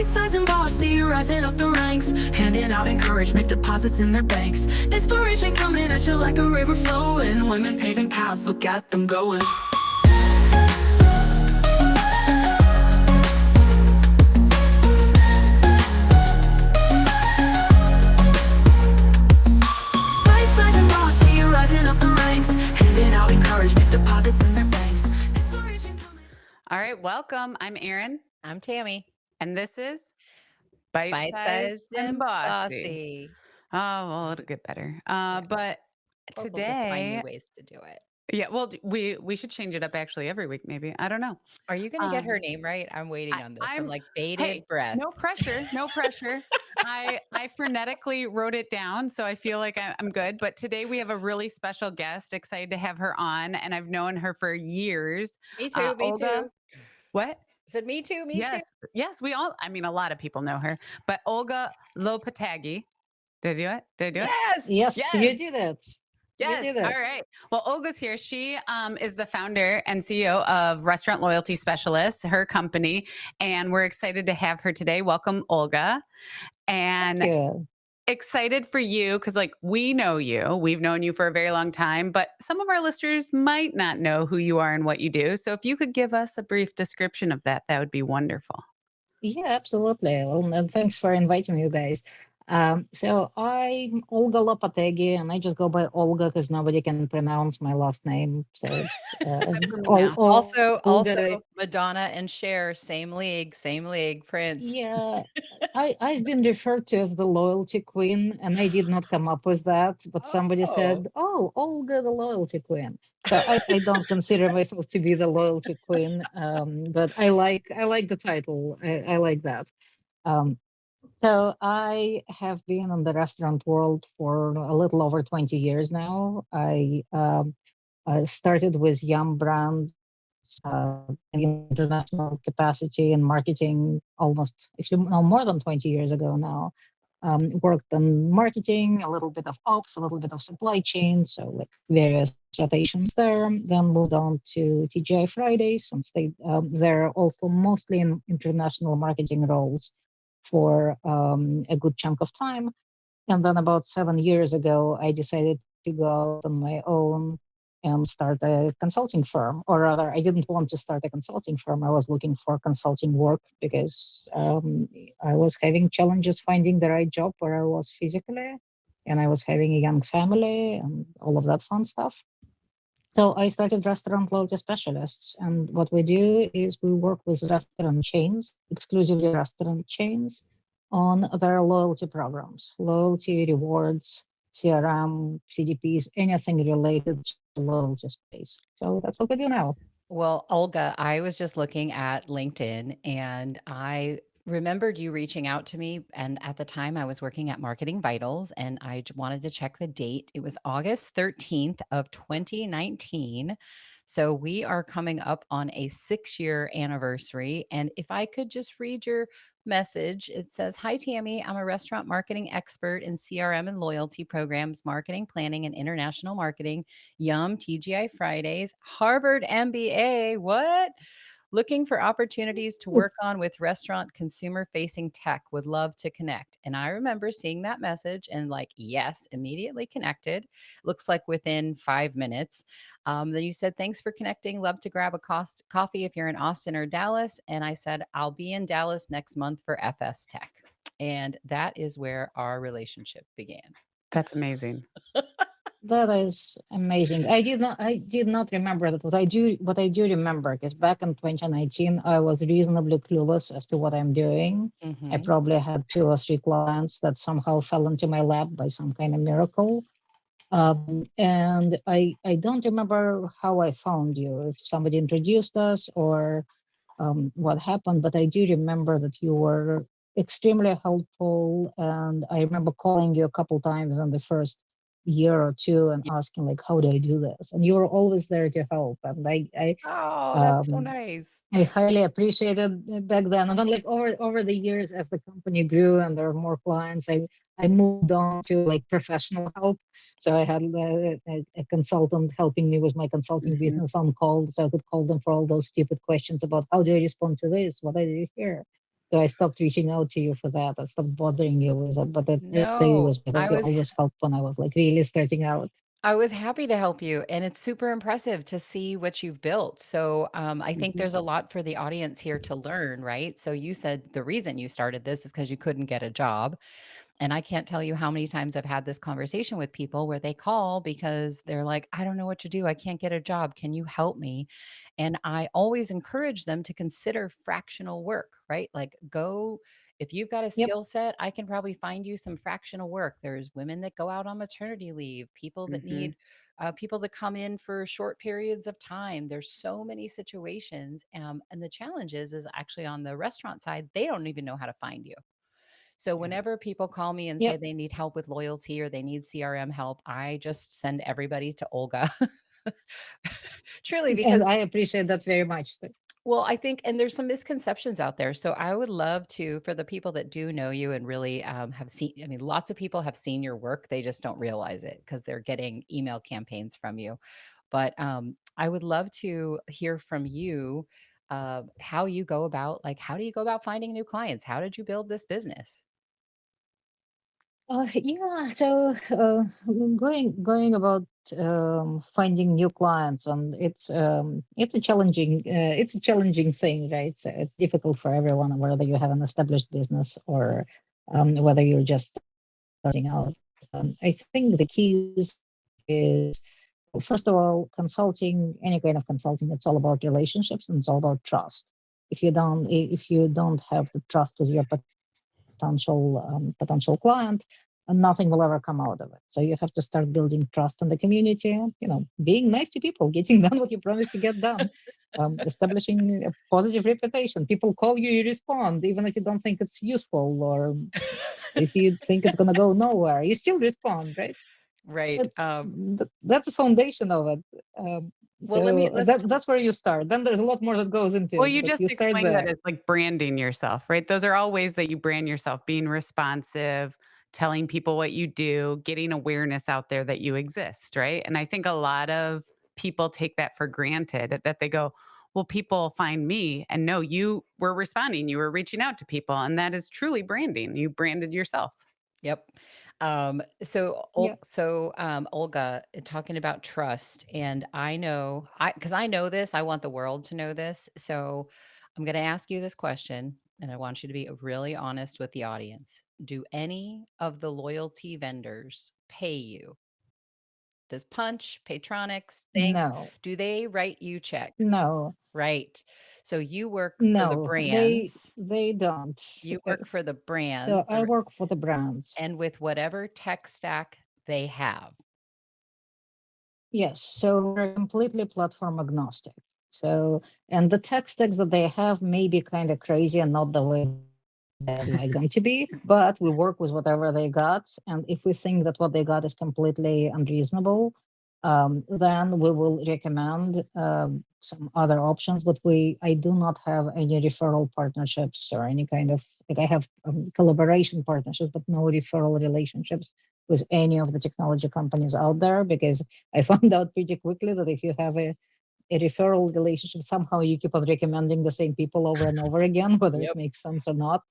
Bite-Sized and Bossy, rising up the ranks, handing out encouragement, deposits in their banks. Inspiration coming at you like a river flowing. Women paving paths, look at them going. Bite-Sized and Bossy, rising up the ranks, handing out encouragement, deposits in their banks. Inspiration coming. All right, welcome. I'm Erin, I'm Tammy. and this is Bite-Sized Bite-Sized and and Bossy. Bossy. Oh, well, it'll get better. But Or we'll just find today, new ways to do it. yeah, well, we should change it up actually every week, maybe. I don't know. Are you going to get her Um, name right? I'm waiting I, on this. I'm I'm like bated hey, breath. no pressure, no pressure. I frenetically wrote it down, so I feel like I'm good. But today we have a really special guest. Excited to have her on, and I've known her for years. Me too. Me Olga, too. what? I said me too. Me too. Yes, we all. I mean, a lot of people know her, but Olga Lopategui. Did I do it? Did I do it? Yes. Yes, you did it. You Yes. did All it. right. Well, Olga's here. She is the founder and CEO of Restaurant Loyalty Specialists, her company, and we're excited to have her today. Welcome, Olga. And Good. excited for you because, like, we know you. We've known you for a very long time, but some of our listeners might not know who you are and what you do. So if you could give us a brief description of that, that would be wonderful. Yeah, absolutely. Well, and thanks for inviting me, you guys. So I'm Olga Lopategui, and I just go by Olga because nobody can pronounce my last name. So it's Except for me now. Also, Olga. Madonna and Cher, same league, Prince. Yeah, I've been referred to as the loyalty queen, and I did not come up with that, but somebody Oh. said, "Oh, Olga, the loyalty queen." So I don't consider myself to be the loyalty queen, but I like the title. I like that. Um, so I have been in the restaurant world for a little over 20 years now. I started with Yum Brands in international capacity and marketing almost, actually, no, more than 20 years ago now. Worked in marketing, a little bit of ops, a little bit of supply chain, so like various rotations there. Then moved on to TGI Fridays and stayed there also mostly in international marketing roles for a good chunk of time. And then about 7 years ago, I decided to go out on my own and start a consulting firm. Or rather, I didn't want to start a consulting firm. I was looking for consulting work because I was having challenges finding the right job where I was physically. And I was having a young family and all of that fun stuff. So I started Restaurant Loyalty Specialists. And what we do is we work with restaurant chains, exclusively restaurant chains, on their loyalty programs, loyalty, rewards, CRM, CDPs, anything related to the loyalty space. So that's what we do now. Well, Olga, I was just looking at LinkedIn and I remembered you reaching out to me. And at the time, I was working at Marketing Vitals and wanted to check the date. It was August 13th of 2019. So we are coming up on a 6-year anniversary. And if I could just read your message, it says, "Hi, Tammy. I'm a restaurant marketing expert in CRM and loyalty programs, marketing planning and international marketing. Yum, TGI Fridays, Harvard MBA. What? Looking for opportunities to work on with restaurant consumer facing tech. Would love to connect." And I remember seeing that message and like, yes, immediately connected. Looks like within 5 minutes. Then you said, "Thanks for connecting. Love to grab a coffee if you're in Austin or Dallas." And I said, "I'll be in Dallas next month for FS Tech." And that is where our relationship began. That's amazing. That is amazing. I did not remember that. What I do remember, because back in 2019, I was reasonably clueless as to what I'm doing. I Mhm. probably had 2 or 3 clients that somehow fell into my lap by some kind of miracle. And I don't remember how I found you, if somebody introduced us or what happened, but I do remember that you were extremely helpful. And I remember calling you a couple times in the first year or two and asking like, how do I do this? And you were always there to help. And Oh, that's so um, nice. I highly appreciated it back then. And then like over the years as the company grew and there were more clients, I moved on to like professional help. So I had a consultant helping me with my consulting Mhm. business on call. So I could call them for all those stupid questions about how do I respond to this? What I do here? So I stopped reaching out to you for that. I stopped bothering you with it. But that this lady No, was because you always helped when I was like really starting out. I was happy to help you, and it's super impressive to see what you've built. So, I think Mhm. there's a lot for the audience here to learn, right? So, you said the reason you started this is because you couldn't get a job. And I can't tell you how many times I've had this conversation with people where they call because they're like, I don't know what to do. I can't get a job. Can you help me? And I always encourage them to consider fractional work, right? Like, go, if you've got a Yep. skill set, I can probably find you some fractional work. There's women that go out on maternity leave, people that Hmm. need people that come in for short periods of time. There's so many situations. And the challenge is actually on the restaurant side, they don't even know how to find you. So whenever people call me and say Yep. they need help with loyalty or they need CRM help, I just send everybody to Olga. Truly, And because, I appreciate that very much. So, well, I think, and there's some misconceptions out there. So I would love to, for the people that do know you and really have seen, I mean, lots of people have seen your work. They just don't realize it because they're getting email campaigns from you. But I would love to hear from you how you go about, like, how do you go about finding new clients? How did you build this business? yeah. So going about finding new clients, and it's a challenging thing, right? So it's difficult for everyone, whether you have an established business or whether you're just starting out. I think the keys is, first of all, consulting, any kind of consulting, it's all about relationships and it's all about trust. If you don't have the trust with your potential client, and nothing will ever come out of it. So you have to start building trust in the community, being nice to people, getting done what you promised to get done, establishing a positive reputation. People call you, you respond, even if you don't think it's useful, or if you think it's going to go nowhere, you still respond, right? Right. That's the foundation of it. Well, let me So let's that's where you start. Then there's a lot more that goes into Well, it, you but you just start explained that there. as like branding yourself, right? Those are all ways that you brand yourself, being responsive, telling people what you do, getting awareness out there that you exist, right? And I think a lot of people take that for granted that they go, well, people find me. And no, you were responding, you were reaching out to people. And that is truly branding. You branded yourself. Yep. Yeah. Olga, talking about trust, and I know, because I know this, I want the world to know this. So I'm going to ask you this question, and I want you to be really honest with the audience. Do any of the loyalty vendors pay you? Does Punch, Paytronics, Thanks, No, do they write you checks? no, Right. So you work for the no, brands. they don't. You work for the brands, So I work for the brands. and with whatever tech stack they have. Yes, so we're completely platform agnostic. So, and the tech stacks that they have may be kind of crazy and not the way I'd like them to be, but we work with whatever they got. And if we think that what they got is completely unreasonable, then we will recommend some other options. But I do not have any referral partnerships or any kind of, like, I have collaboration partnerships, but no referral relationships with any of the technology companies out there, because I found out pretty quickly that if you have a referral relationship, somehow you keep on recommending the same people over and over again, whether it Yep. makes sense or not.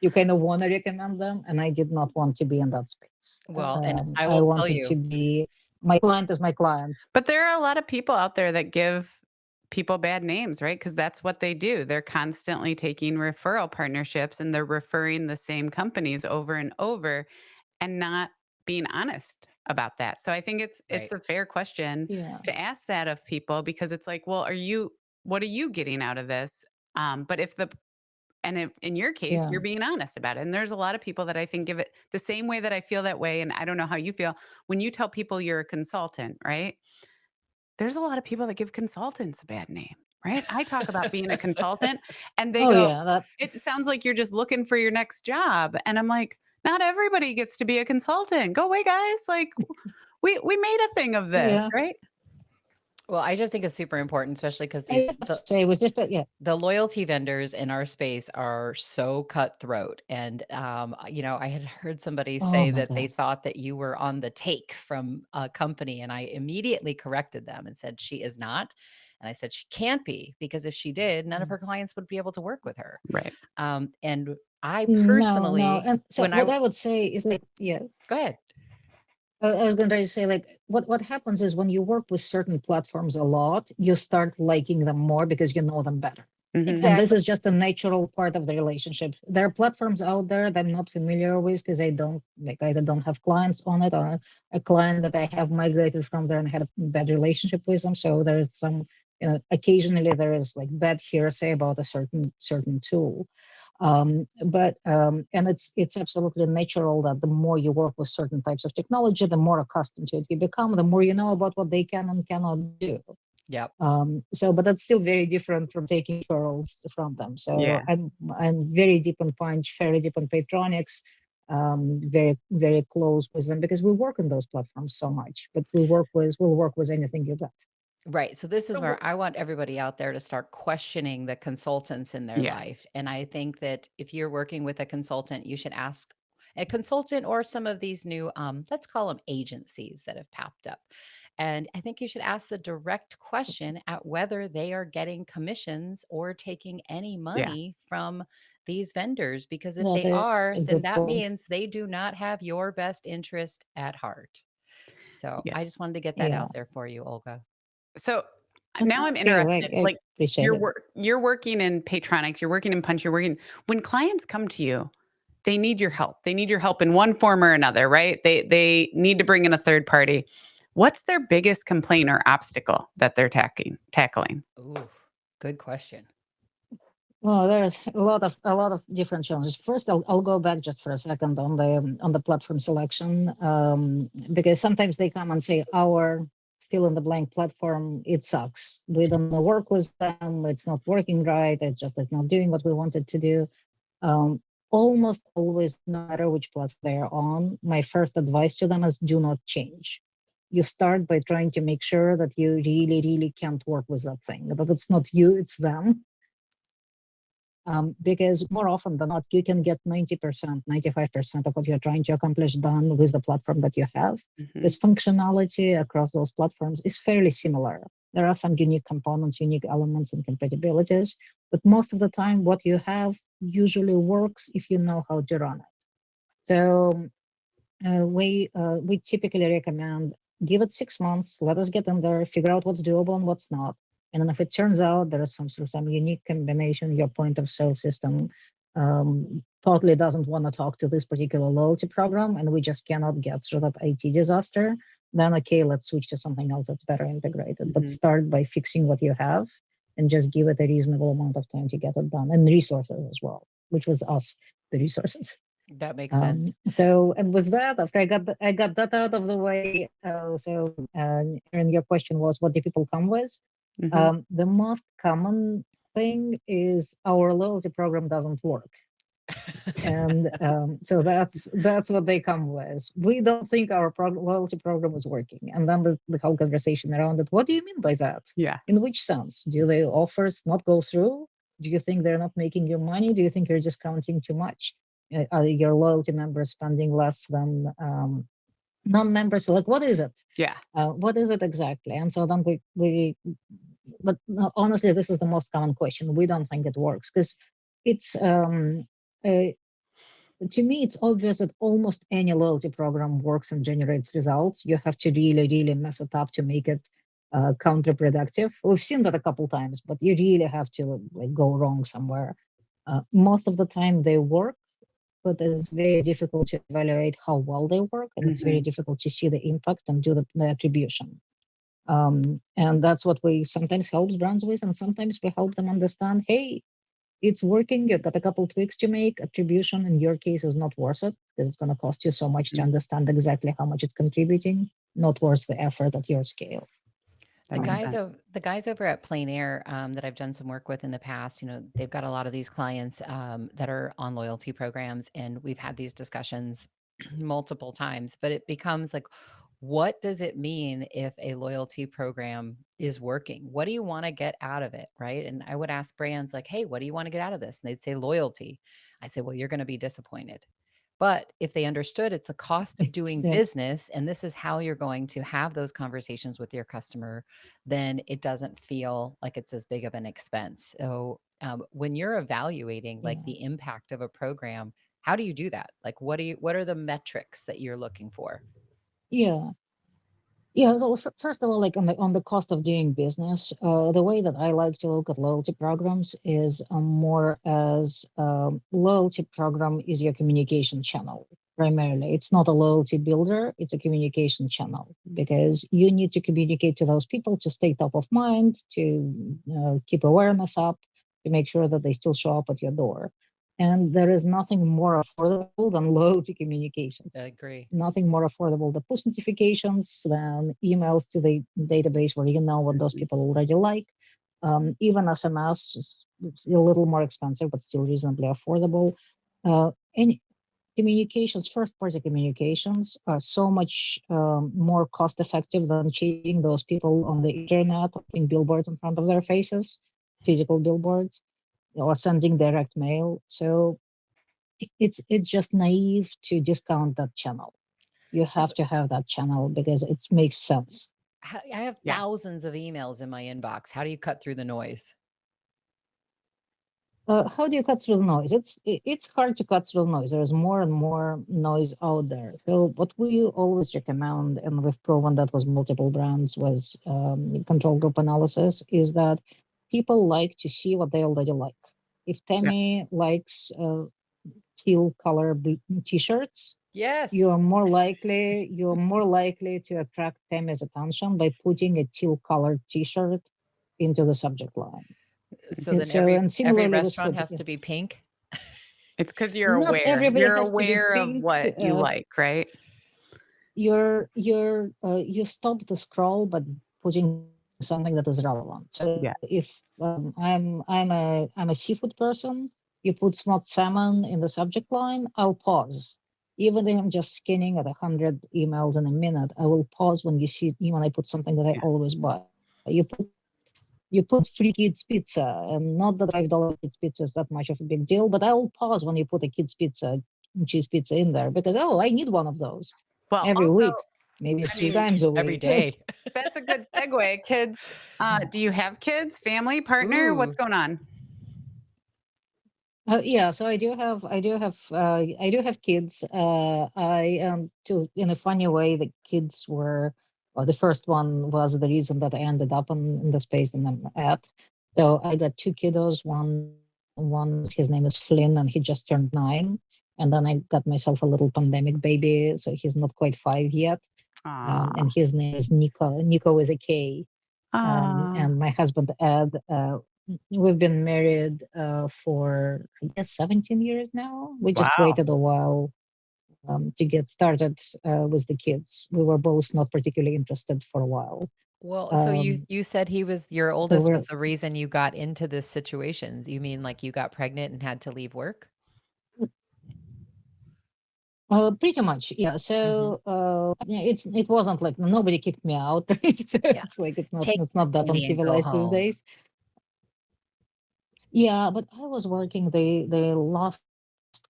You kind of want to recommend them, and I did not want to be in that space. Well, and I I will tell wanted to you, be, my client is my client. But there are a lot of people out there that give people bad names, right? Because that's what they do. They're constantly taking referral partnerships and they're referring the same companies over and over and not being honest about that. So I think it's right. a fair question Yeah, to ask that of people because it's like, well, what are you getting out of this? But if in your case, yeah, you're being honest about it. And there's a lot of people that I think give it the same way that I feel that way. And I don't know how you feel when you tell people you're a consultant, right? There's a lot of people that give consultants a bad name, right? I talk about being a consultant and they oh go, yeah, that, "It sounds like you're just looking for your next job." And I'm like, "Not everybody gets to be a consultant. Go away, guys. Like we made a thing of this, yeah. right?" Well, I just think it's super important, especially because I have to say, it was just, but yeah, the loyalty vendors in our space are so cutthroat. And I had heard somebody oh say my that they god, thought that you were on the take from a company, and I immediately corrected them and said she is not. And I said, she can't be, because if she did, none of her clients would be able to work with her. Right. And I No. personally, And so when I, what I would say is like, yeah, go ahead. I was going to say like what happens is when you work with certain platforms a lot, you start liking them more because you know them better. Mhm. And this Exactly. is just a natural part of the relationship. There are platforms out there that I'm not familiar with because I don't like either don't have clients on it, or a client that I have migrated from there and had a bad relationship with them. So there's some, occasionally there is like bad hearsay about a certain tool. And it's absolutely natural that the more you work with certain types of technology, the more accustomed to it you become, the more you know about what they can and cannot do. Yep. But that's still very different from taking referrals from them. So Yeah. I'm very deep in Punch, very deep in Patronics, very very close with them because we work in those platforms so much. But we'll work with anything you got. Right. So this is So where I want everybody out there to start questioning the consultants in their yes. life. And I think that if you're working with a consultant, you should ask a consultant or some of these new, let's call them agencies that have popped up. And I think you should ask the direct question at whether they are getting commissions or taking any Yeah. money from these vendors. Because if That they is are, a then good that point. means they do not have your best interest at heart. So I Yes. just wanted to get that Yeah. out there for you, Olga. So And now I'm thank you. interested. I Like appreciate it. you're working in Patronics, you're working in Punch, you're working when clients come to you, they need your help. They need your help in one form or another, right? They need to bring in a third party. What's their biggest complaint or obstacle that they're tackling? Ooh, good question. Well, there's a lot of different challenges. First, I'll go back just for a second on the platform selection, because sometimes they come and say our fill in the blank platform, it sucks. We don't want to work with them. It's not working right. It's not doing what we wanted to do. Um, Almost always, no matter which platform they're on, my first advice to them is do not change. You start by trying to make sure that you really, really can't work with that thing. But it's not you, it's them. Because more often than not, you can get 90%, 95% of what you're trying to accomplish done with the platform that you have. Mhm. Because functionality across those platforms is fairly similar. There are some unique components, unique elements, and compatibilities, but most of the time, what you have usually works if you know how to run it. So we typically recommend give it 6 months, let us get in there, figure out what's doable and what's not. And then if it turns out there is some sort of some unique combination, your point of sale system totally doesn't want to talk to this particular loyalty program, and we just cannot get through that IT disaster, then okay, let's switch to something else that's better integrated. But Mhm. start by fixing what you have and just give it a reasonable amount of time to get it done, and resources as well, which was us, the resources. That makes sense. And with that, after I got that out of the way, and your question was, what do people come with? Mhm. The most common thing is our loyalty program doesn't work, and so that's what they come with. We don't think our loyalty program is working, and then the whole conversation around it. What do you mean by that? Yeah. In which sense? Do the offers not go through? Do you think they're not making you money? Do you think you're discounting too much? Are your loyalty members spending less than non-members? Like, what is it? Yeah. What is it exactly? And so then but honestly, this is the most common question. We don't think it works because it's uh, to me, it's obvious that almost any loyalty program works and generates results. You have to really, really mess it up to make it counterproductive. We've seen that a couple times, but you really have to like go wrong somewhere. Most of the time, they work, but it's very difficult to evaluate how well they work, and it's very Mhm. difficult to see the impact and do the attribution. And that's what we sometimes help brands with, and sometimes we help them understand, hey, it's working. You've got a couple tweaks to make. Attribution in your case is not worth it because it's going to cost you so much to Mhm. understand exactly how much it's contributing. Not worth the effort at your scale. That makes sense. The guys over at Plain Air that I've done some work with in the past, they've got a lot of these clients that are on loyalty programs, and we've had these discussions multiple times. But it becomes like, what does it mean if a loyalty program is working? What do you want to get out of it, right? And I would ask brands like, "Hey, what do you want to get out of this?" And they'd say loyalty. I say, "Well, you're going to be disappointed." But if they understood it's a cost of It's, doing business and this is how you're going to have those conversations with your customer, then it doesn't feel like it's as big of an expense. So when you're evaluating like yeah. the impact of a program, how do you do that? Like what are the metrics that you're looking for? Yeah. Yeah, so first of all, like on the cost of doing business, the way that I like to look at loyalty programs is more as loyalty program is your communication channel primarily. It's not a loyalty builder; it's a communication channel because you need to communicate to those people to stay top of mind, to keep awareness up, to make sure that they still show up at your door. And there is nothing more affordable than loyalty communications. I agree. Nothing more affordable than push notifications, than emails to the database where you know what those people already like. Even SMS is a little more expensive, but still reasonably affordable. And communications, first party communications, are so much more cost effective than chasing those people on the internet, putting billboards in front of their faces, physical billboards, or sending direct mail. So it's just naive to discount that channel. You have to have that channel because it makes sense. I have Yeah. thousands of emails in my inbox. How do you cut through the noise? How do you cut through the noise? It's hard to cut through the noise. There's more and more noise out there. So what we always recommend, and we've proven that with multiple brands, was control group analysis, is that people like to see what they already like. If Yeah. Tammy likes teal color t-shirts, Yes. you're more likely to attract Tammy's attention by putting a teal colored t-shirt into the subject line. So And then so, and every similarly with restaurant food, has to be pink. It's because you're not aware. everybody You're has to be aware of pink. what you like, right? You stop the scroll by putting something that is relevant. So Yeah. if I'm a seafood person, you put smoked salmon in the subject line, I'll pause. Even if I'm just scanning at 100 emails in a minute, I will pause when I put something that I Yeah. always buy. You put free kids pizza, and not that $5 kids pizza is that much of a big deal, but I will pause when you put a kids pizza, cheese pizza in there because I need one of those Well, every also, week, maybe I three mean, times a Every week. day. that's a good segue. Kids, do you have kids, family, partner? What's Ooh. going on? Yeah, so I do have kids. I to in a funny way, the kids were, well, the first one was the reason that I ended up in the space that I'm at. So I got two kiddos. One his name is Flynn, and he just turned 9. And then I got myself a little pandemic baby, so he's not quite 5 yet. Aw. And his name is Nico. Nico is a K. Aw. And my husband Ed, we've been married for I guess 17 years now. We just Wow. waited a while to get started with the kids. We were both not particularly interested for a while. Well, so you Um, you said your so oldest was we're the reason you got into this situation. You mean like you got pregnant and had to leave work? pretty much, yeah. Hmm. So yeah, it wasn't like nobody kicked me out, right? So Yeah. it's like Take it's not that Andy and go uncivilized these home. days. Yeah, but I was working the last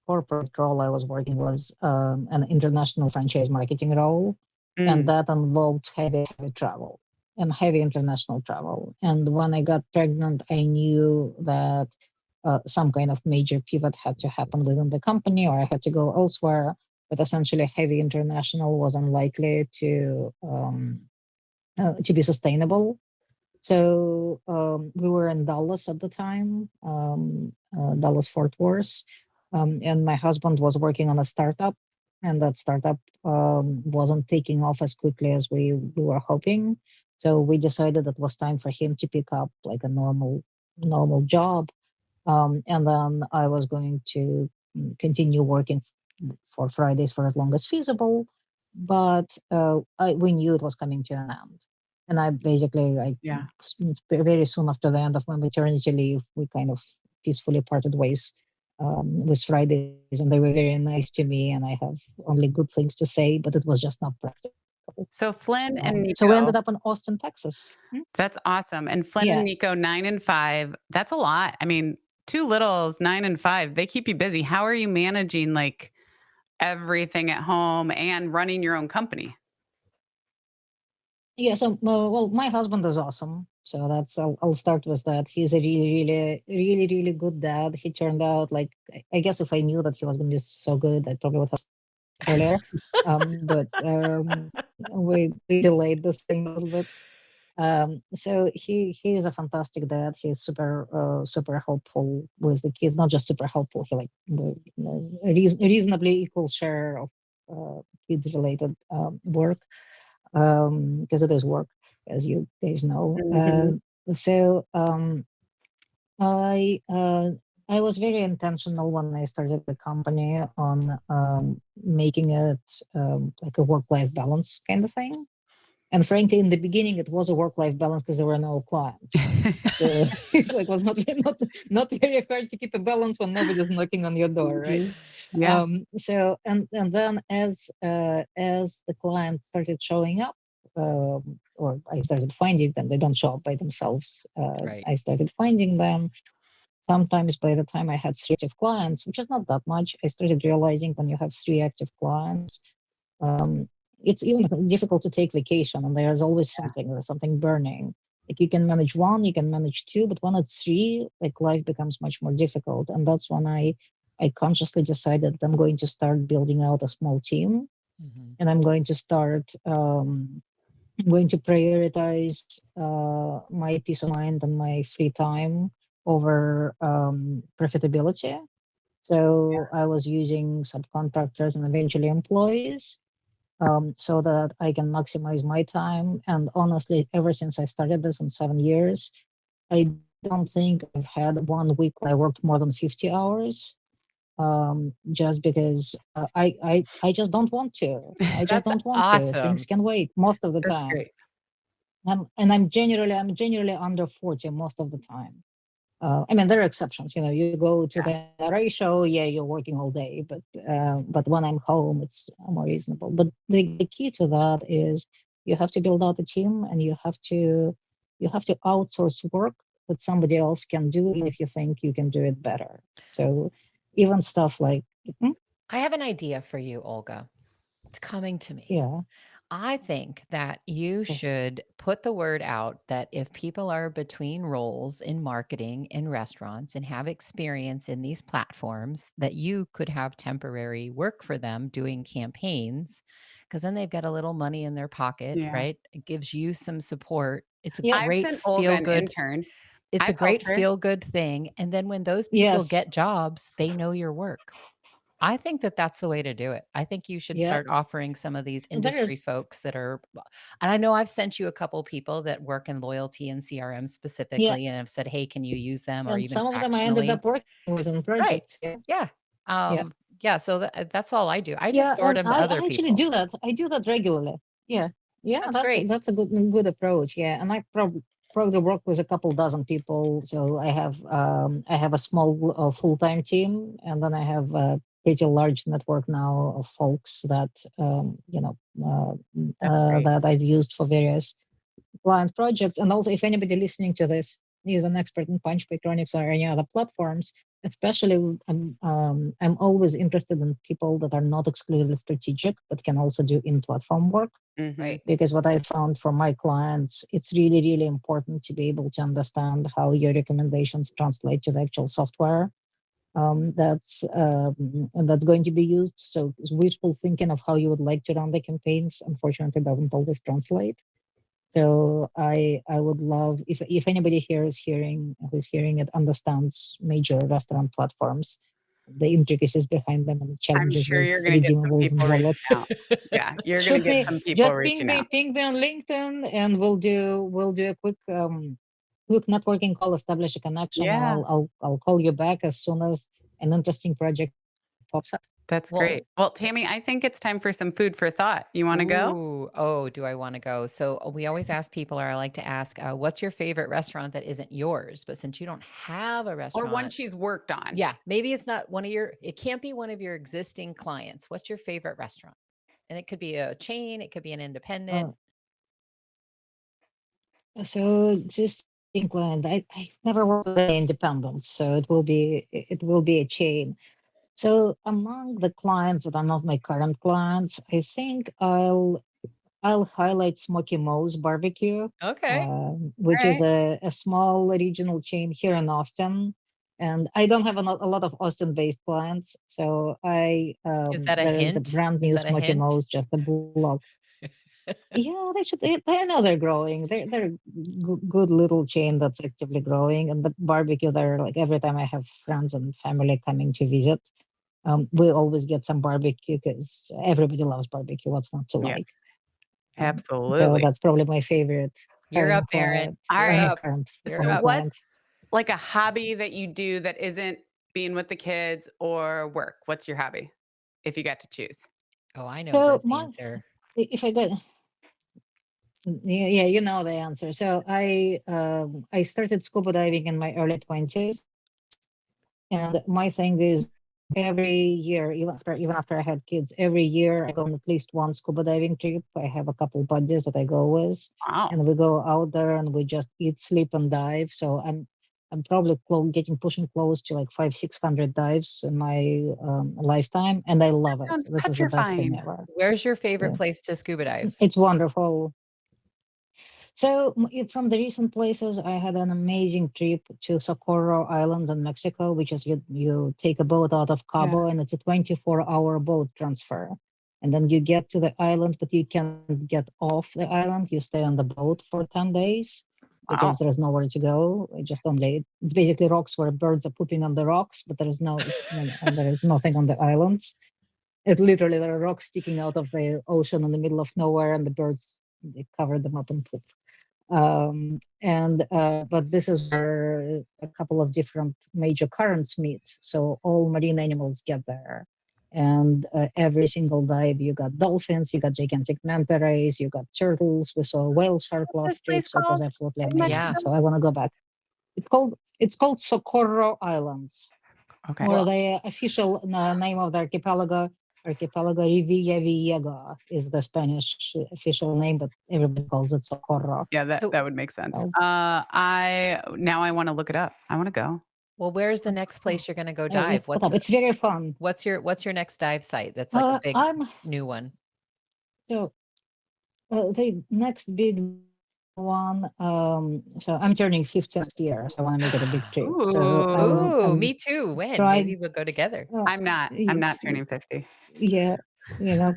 corporate role I was working was an international franchise marketing role, and Mm, that involved heavy travel and heavy international travel. And when I got pregnant, I knew that some kind of major pivot had to happen within the company, or I had to go elsewhere. But essentially, heavy international was unlikely to be sustainable. So we were in Dallas at the time, Dallas Fort Worth, and my husband was working on a startup, and that startup wasn't taking off as quickly as we were hoping. So we decided it was time for him to pick up like a normal job, and then I was going to continue working for Fridays for as long as feasible. But we knew it was coming to an end. And yeah. very soon after the end of my maternity leave, we kind of peacefully parted ways with Fridays. And they were very nice to me. And I have only good things to say, but it was just not practical. So Flynn and So we Nico, ended up in Austin, Texas. that's awesome. And Flynn and Yeah. Nico, 9 and 5, that's a lot. I mean, two littles, 9 and 5, they keep you busy. How are you managing like everything at home and running your own company? Yeah, so well, my husband is awesome. So I'll start with that. He's a really good dad. He turned out like I guess if I knew that he was going to be so good, I probably would have earlier. But we delayed this thing a little bit. So he is a fantastic dad. He's super helpful with the kids. Not just super helpful. He like a reasonably equal share of kids related work because it is work, as you guys know. Mhm. So I uh, I was very intentional when I started the company on making it like a work-life balance kind of thing. And frankly, in the beginning, it was a work-life balance because there were no clients. So it's like was not very hard to keep a balance when nobody's knocking on your door, right? Mhm. Yeah, So and then as the clients started showing up, or I started finding them, they don't show up by themselves. Right. I started finding them. Sometimes by the time I had 3 active clients, which is not that much, I started realizing when you have 3 active clients, um, it's even difficult to take vacation, and there's always there's something burning. Like you can manage one, you can manage two, but when it's three, like life becomes much more difficult. And that's when I consciously decided I'm going to start building out a small team, Hmm. and I'm going to prioritize my peace of mind and my free time over profitability. So I was using subcontractors and eventually employees so that I can maximize my time. And honestly, ever since I started this in 7 years, I don't think I've had one week when I worked more than 50 hours. Just because I just don't want to. I just That's don't want to. Things awesome. can wait most of the that's time. great. And I'm generally under 40 most of the time. I mean, there are exceptions. You know, you go to Yeah. the NRA show, yeah, you're working all day, but when I'm home, it's more reasonable. But the key to that is you have to build out a team, and you have to outsource work that somebody else can do, even if you think you can do it better. So even stuff like, mhm, I have an idea for you, Olga. It's coming to me. yeah, I think that you so, should put the word out that if people are between roles in marketing in restaurants and have experience in these platforms, that you could have temporary work for them doing campaigns because then they've got a little money in their pocket, Yeah. right? It gives you some support. yep, I've sent Olga an intern. It's a I've helped great her. feel good thing. And then when those people yes, get jobs, they know your work. I think that that's the way to do it. I think you should yeah, start offering some of these there industry is, folks that are, and I know I've sent you a couple people that work in loyalty and CRM yeah, specifically and have said, hey, can you use them or and even some of them I ended fractionally? up working with in Right. projects. Yeah, Yeah. yeah. Yeah. So that's all I do. I just Yeah, forward and them to other I actually people. do that. I do that regularly. Yeah, yeah, That's that's a, great. that's a good approach. Yeah, and I probably work with a couple dozen people. So I have a small full-time team, and then I have a pretty large network now of folks that That's great. that I've used for various client projects. And also, if anybody listening to this is an expert in Punch, Pictronics, or any other platforms, especially I'm always interested in people that are not exclusively strategic, but can also do in-platform work. Hmm. Right. Because what I found for my clients, it's really important to be able to understand how your recommendations translate to the actual software that's going to be used. So wishful thinking of how you would like to run the campaigns, unfortunately, doesn't always translate. So I would love if anybody here who's hearing it understands major restaurant platforms, the intricacies behind them and the I'm challenges sure with you're going to get some redeemables and people reaching wallets. out. Yeah, you're going to Shoot get me, some people just ping reaching me, out. ping me on LinkedIn, and we'll do a quick networking call, establish a connection, and Yeah, I'll call you back as soon as an interesting project pops up. that's Well, great. Well, Tammy, I think it's time for some food for thought. You want to go? ooh, oh, do I want to go? So we always ask people, or I like to ask, what's your favorite restaurant that isn't yours? But since you don't have a Or one restaurant, she's worked on? yeah, maybe it's not one of your, it can't be one of your existing clients. What's your favorite restaurant? And it could be a chain, it could be an independent. Uh, so just England, I never worked with any independents, so it will be a chain. So among the clients that are not my current clients, I think I'll highlight Smoky Moe's Barbecue, Okay. which All is right. a small regional chain here in Austin. And I don't have a lot of Austin-based clients, so Is that a there is a hint? brand Is new that a Smoky hint? Moe's just a block. Yeah, they should. I know they're growing. They're a good little chain that's actively growing. And the barbecue, they're like every time I have friends and family coming to visit, we always get some barbecue because everybody loves barbecue. What's not to like? Yes, So absolutely. that's probably my favorite You're up, Aaron. All You're right. up. You're So current up. client. what's like a hobby that you do that isn't being with the kids or work? What's your hobby if you got to choose? Oh, I know So this my answer. if I got yeah, you know the answer. So I started scuba diving in my early 20s, and my thing is every year, even after I had kids, every year I go on at least one scuba diving trip. I have a couple buddies that I go with, Wow. and we go out there and we just eat, sleep, and dive. So I'm probably pushing close to like 500-600 dives in my lifetime, and I That love it. sounds This is the best thing petrifying. ever. Where's your favorite Yeah. place to scuba dive? It's wonderful. So from the recent places, I had an amazing trip to Socorro Island in Mexico, which is you take a boat out of Yeah. Cabo, and it's a 24-hour boat transfer. And then you get to the island, but you can't get off the island. You stay on the boat for 10 days Wow. because there's nowhere to go. It's basically rocks where birds are pooping on the rocks, but there is nothing on the islands. It literally, there are rocks sticking out of the ocean in the middle of nowhere, and the birds, they cover them up and poop. And but this is where a couple of different major currents meet, so all marine animals get there. And every single dive, you got dolphins, you got gigantic manta rays, you got turtles. We saw a whale shark What's this last trip, place so it was called absolutely in amazing. Yeah. Mexico? So I want to go back. It's called Socorro Islands, Okay. or Well, the official name of the archipelago Riviera is the Spanish official name, but everybody calls it Socorro. Yeah, that so that would make sense. So, I want to look it up. I want to go. where's the next place you're going to go look dive? it up. It's very fun. What's your next dive site? That's like a big I'm new one. so the next big one. So I'm turning 50 next year, so I want to make it a big trip. So Ooh. Ooh, I'm me too. When? trying. Maybe we'll go together. I'm not. I'm not It's turning 50. yeah, you know,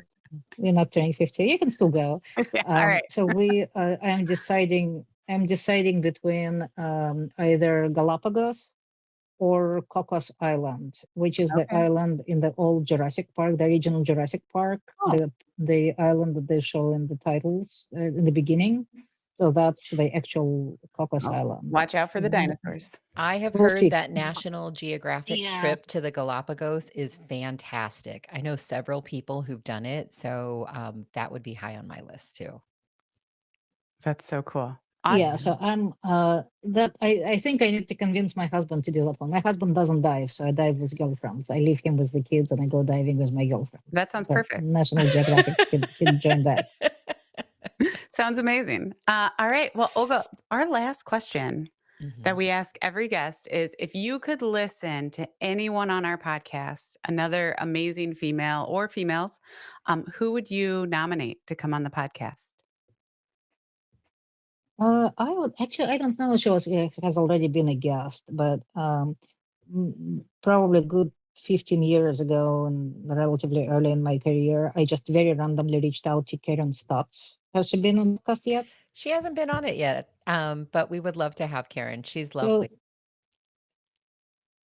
you're not turning 50. You can still go. Yeah. All right. So I'm deciding between either Galapagos or Cocos Island, which is the Okay. island in the old Jurassic Park, the original Jurassic Park, Oh, the island that they show in the titles in the beginning. So that's the actual Cocos well, Island. watch out for the And dinosaurs. I have we'll heard see. that National Geographic Yeah. trip to the Galapagos is fantastic. I know several people who've done it, so that would be high on my list too. That's so cool. Yeah, Awesome. so I think I need to convince my husband to do that one. My husband doesn't dive, so I dive with girlfriends. I leave him with the kids and I go diving with my girlfriend. That sounds So perfect. National Geographic can join that. Sounds amazing. All right. Well, Olga, our last question that Mhm. we ask every guest is if you could listen to anyone on our podcast, another amazing female or females, who would you nominate to come on the podcast? I would actually, I don't know if she has already been a guest, but probably a good 15 years ago and relatively early in my career, I just very randomly reached out to Karen Stutz. Has she been on the podcast yet? She hasn't been on it yet, but we would love to have Karen. She's So lovely.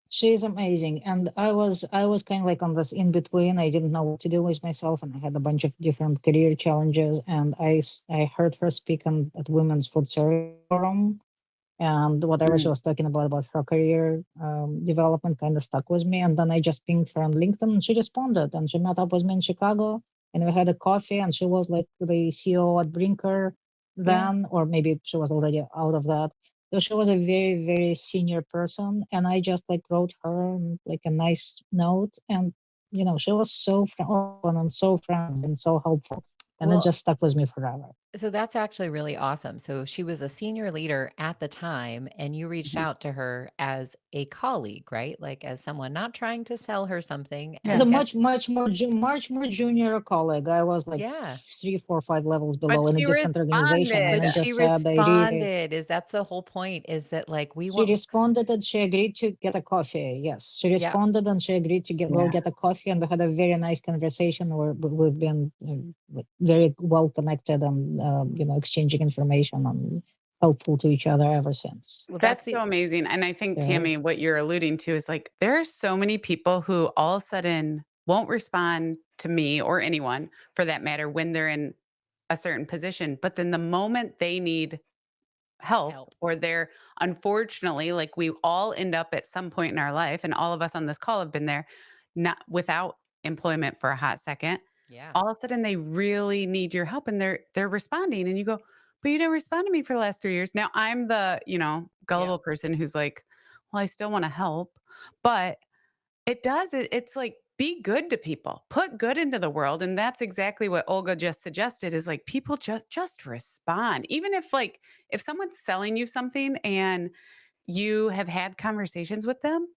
she's amazing. And I was kind of like on this in between. I didn't know what to do with myself, and I had a bunch of different career challenges. And I heard her speak at Women's Food Service Forum, and whatever she Mm. was talking about her career development kind of stuck with me. And then I just pinged her on LinkedIn, and she responded, and she met up with me in Chicago, and we had a coffee, and she was like the CEO at Brinker Yeah. then, or maybe she was already out of that. So she was a very, very senior person, and I just like wrote her like a nice note, and she was so open and so friendly and so helpful, and it Well, just stuck with me forever. So that's actually really awesome. So she was a senior leader at the time, and you reached Mhm. out to her as a colleague, right? Like as someone not trying to sell her something. As Yeah. a And guess, much more junior colleague. I was like yeah. 3, 4, 5 levels But below in a she different organization, and But I responded. she just said, I really. responded. Is that's the whole point? Is that like we She want? responded and she agreed to get a coffee. Yes, she Yeah, responded and she agreed to go Yeah. get a coffee, and we had a very nice conversation where we've been very well connected and exchanging information and helpful to each other ever since. well, that's That's the so amazing. And I think, Yeah. Tammy, what you're alluding to is like, there are so many people who all of a sudden won't respond to me or anyone for that matter when they're in a certain position. But then the moment they need help help. or they're unfortunately, like we all end up at some point in our life, and all of us on this call have been there, not without employment for a hot second. Yeah, All of a sudden they really need your help and they're responding and you go, but you didn't respond to me for the last 3 years. Now I'm the, yeah. gullible person who's like, well, I still want to help. But it's like be good to people. Put good into the world. And that's exactly what Olga just suggested is like people just respond. Even if like if someone's selling you something and you have had conversations with them,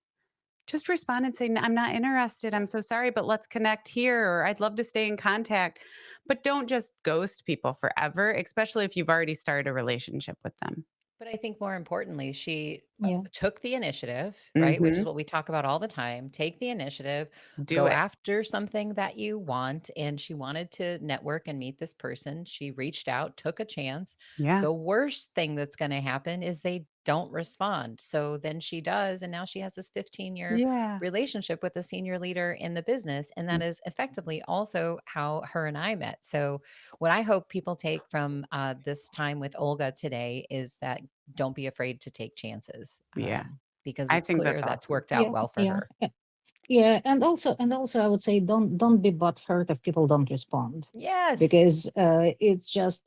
just respond and say, I'm not interested. I'm so sorry, but let's connect here. Or I'd love to stay in contact. But don't just ghost people forever, especially if you've already started a relationship with them. But I think more importantly, she Yeah. took the initiative, right? Which is Hmm. what we talk about all the time. Take the initiative, Do go it. after something that you want. And she wanted to network and meet this person. She reached out, took a chance. Yeah. The worst thing that's going to happen is they don't respond. So then she does. And now she has this 15-year Yeah. relationship with a senior leader in the business. And that is effectively also how her and I met. So, what I hope people take from this time with Olga today is that don't be afraid to take chances, Yeah. because I it's think clear that's that's awesome. worked out Yeah. well for Yeah. her. Yeah, and also I would say don't be butthurt if people don't respond, Yes. because it's just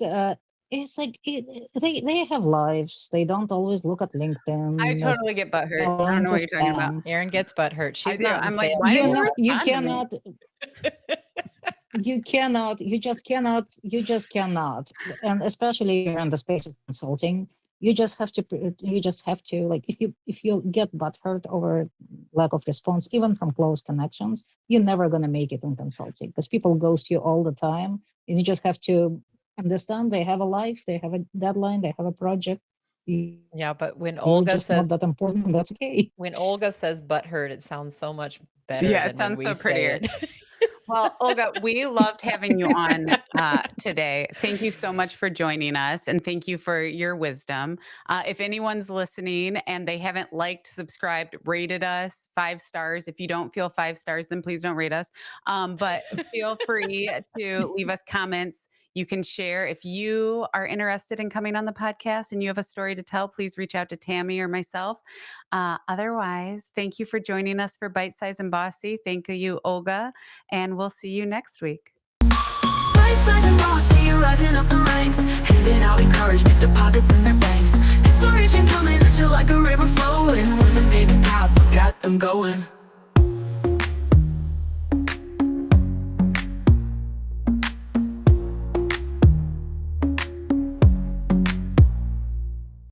it's like they have lives. They don't always look at I LinkedIn. totally get butthurt. Fall I don't know into what you're talking about. spam. Aaron gets butt hurt. I She's do. not in I'm like, sales. why didn't You you know, respond to me? you just cannot, and especially if you're in the space of consulting, you just have to, like, if you get butthurt over lack of response, even from close connections, you're never going to make it in consulting because people ghost you all the time, and you just have to understand they have a life, they have a deadline, they have a project. Yeah, but You're just not that important, and that's okay. when Olga says butt hurt, it sounds so much better Yeah, it than when sounds we so say prettier. it. Well, Olga, we loved having you on today. Thank you so much for joining us and thank you for your wisdom. If anyone's listening and they haven't liked, subscribed, rated us 5 stars, if you don't feel 5 stars, then please don't rate us. But feel free to leave us comments. You can share if you are interested in coming on the podcast and you have a story to tell, please reach out to Tammy or myself. Otherwise, thank you for joining us for Bite Size and Bossy. Thank you, Olga, and we'll see you next week. Bite-sized and bossy, rising up the ranks, handing out encouragement, deposits in their banks. Inspiration coming at you like a river flowing. Women paving paths, look at them going.